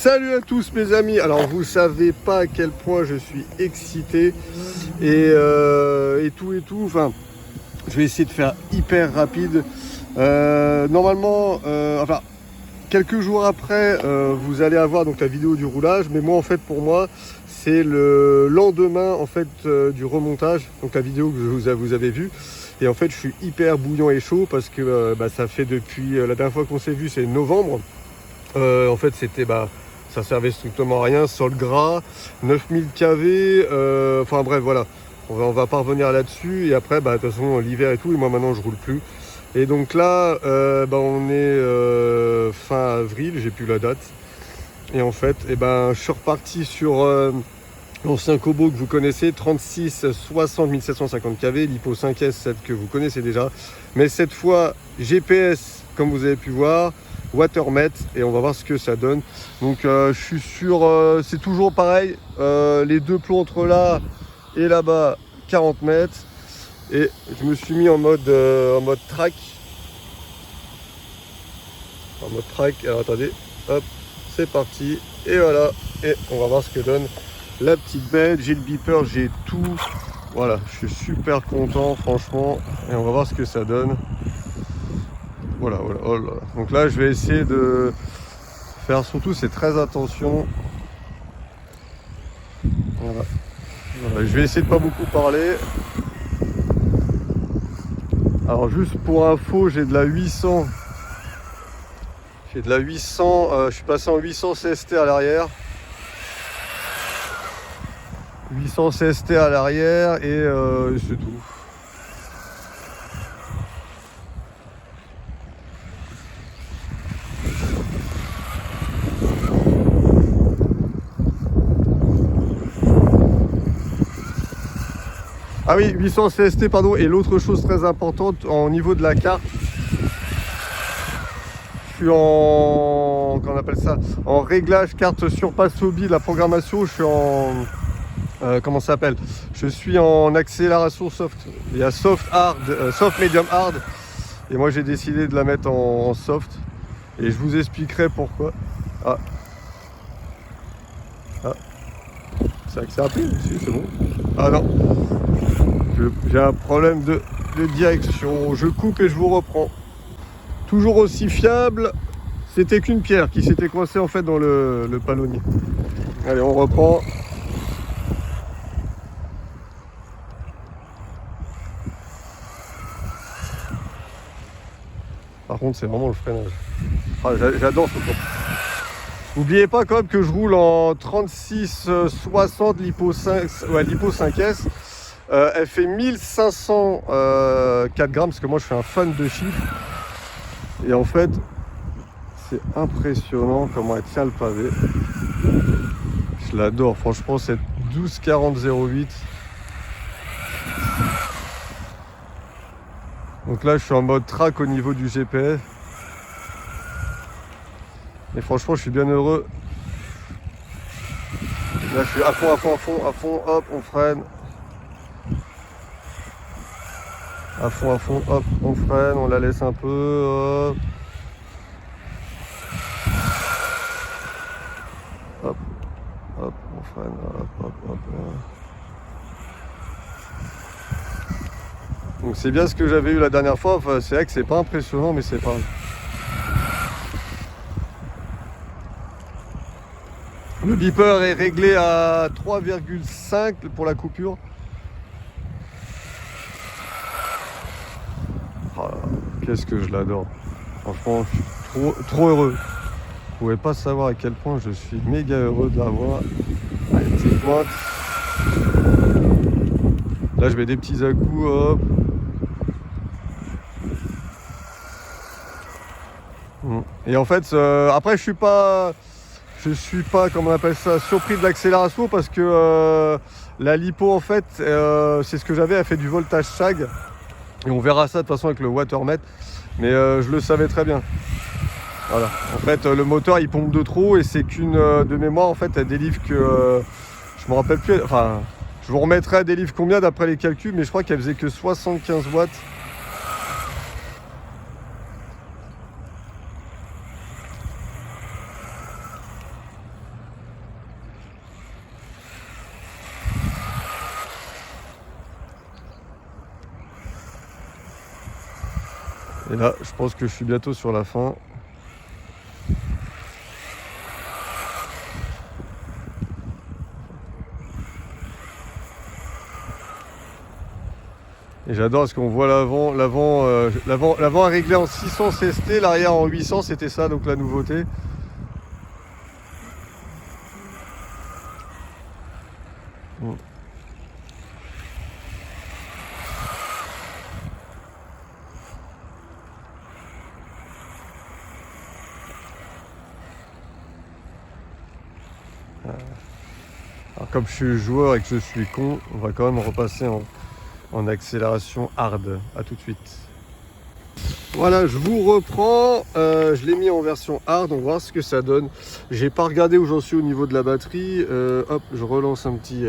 Salut à tous mes amis. Alors vous savez pas à quel point je suis excité et tout. Enfin, je vais essayer de faire hyper rapide. Normalement, enfin quelques jours après, vous allez avoir donc la vidéo du roulage. Mais moi en fait pour moi c'est le lendemain en fait du remontage. Donc la vidéo que vous avez vue. Et en fait je suis hyper bouillant et chaud parce que ça fait depuis la dernière fois qu'on s'est vu, c'est novembre. En fait c'était ça servait strictement à rien, sol gras, 9000 kV, enfin bref voilà, on va pas revenir là-dessus. Et après de toute façon l'hiver et tout, et moi maintenant je roule plus. Et donc là on est fin avril, j'ai plus la date. Et en fait je suis reparti sur l'ancien Kobo que vous connaissez, 36 60 1750 kV, l'Hypo 5S, celle que vous connaissez déjà. Mais cette fois GPS comme vous avez pu voir, Watermet, et on va voir ce que ça donne. Donc je suis sur, c'est toujours pareil, les deux plombs entre là et là-bas, 40 mètres. Et je me suis mis en mode track. En mode track, alors attendez, hop, c'est parti. Et voilà, et on va voir ce que donne la petite bête. J'ai le beeper, j'ai tout. Voilà, je suis super content franchement. Et on va voir ce que ça donne. Voilà, oh là. Donc là je vais essayer de faire surtout c'est très attention. Voilà. Je vais essayer de pas beaucoup parler. Alors juste pour info, j'ai de la 800. Je suis passé en 800 CST à l'arrière. 800 CST à l'arrière et c'est tout. Ah oui, 800 CST, pardon. Et l'autre chose très importante, au niveau de la carte, je suis en, qu'on appelle ça, en réglage carte surpasse hobby, la programmation, je suis en, comment ça s'appelle, je suis en accélération soft. Il y a soft, hard, soft, medium, hard. Et moi j'ai décidé de la mettre en soft. Et je vous expliquerai pourquoi. Ah. C'est accéléré, si c'est bon. Ah non. J'ai un problème de direction. Je coupe et je vous reprends. Toujours aussi fiable. C'était qu'une pierre qui s'était coincée en fait dans le palonnier. Allez, on reprend. Par contre, c'est vraiment le freinage. Ah, j'adore ce truc. N'oubliez pas quand même que je roule en 36-60 l'Hypo 5S. Elle fait 1504 grammes parce que moi je suis un fan de chiffres. Et en fait, c'est impressionnant comment elle tient le pavé. Je l'adore, franchement, cette 1240-08. Donc là, je suis en mode track au niveau du GPS. Et franchement, je suis bien heureux. Là, je suis à fond, hop, on freine. À fond, hop, on freine, on la laisse un peu, hop. Hop, on freine, hop. Donc c'est bien ce que j'avais eu la dernière fois, enfin, c'est vrai que c'est pas impressionnant, mais c'est pas... Le beeper est réglé à 3,5 pour la coupure. Oh, qu'est-ce que je l'adore. Franchement, je suis trop heureux. Vous pouvez pas savoir à quel point je suis méga heureux de l'avoir. Allez, petite pointe. Là, je mets des petits à-coups, hop. Et en fait, après, je suis pas, comment on appelle ça, surpris de l'accélération parce que la lipo, en fait, c'est ce que j'avais, elle fait du voltage sag. Et on verra ça de toute façon avec le Watermet. Mais je le savais très bien. Voilà. En fait, le moteur, il pompe de trop et c'est qu'une de mémoire, en fait, elle délivre que... je me rappelle plus, enfin, je vous remettrai à délivre combien d'après les calculs, mais je crois qu'elle faisait que 75 watts. Et là, je pense que je suis bientôt sur la fin. Et j'adore parce qu'on voit l'avant est réglé en 600 CST, l'arrière en 800, c'était ça donc la nouveauté. Bon. Alors comme je suis joueur et que je suis con, on va quand même repasser en accélération hard. À tout de suite. Voilà, je vous reprends. Je l'ai mis en version hard, on va voir ce que ça donne. J'ai pas regardé où j'en suis au niveau de la batterie. Hop, je relance un petit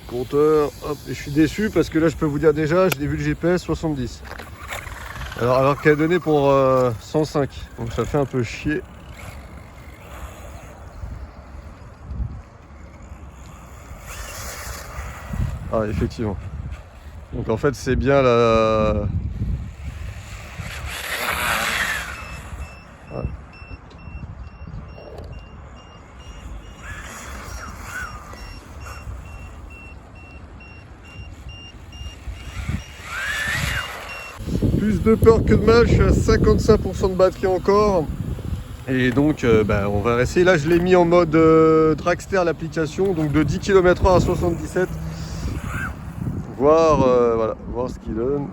compteur. Hop, et je suis déçu parce que là, je peux vous dire déjà, je l'ai vu le GPS 70. Alors qu'elle est donnée pour 105. Donc ça fait un peu chier. Ah, effectivement. Donc en fait, c'est bien la... Ouais. Plus de peur que de mal, je suis à 55% de batterie encore. Et donc on va essayer. Là je l'ai mis en mode dragster l'application, donc de 10 km/h à 77. Voir ce qu'il donne.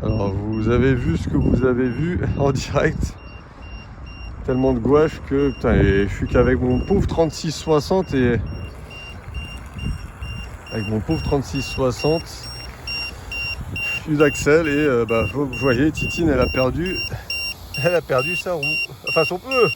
Alors vous avez vu ce que vous avez vu en direct. Tellement de gouache que putain, et je suis qu'avec mon pauvre 3660 et avec mon pauvre 3660 plus d'axel et vous voyez Titine elle a perdu sa roue, enfin son pneu.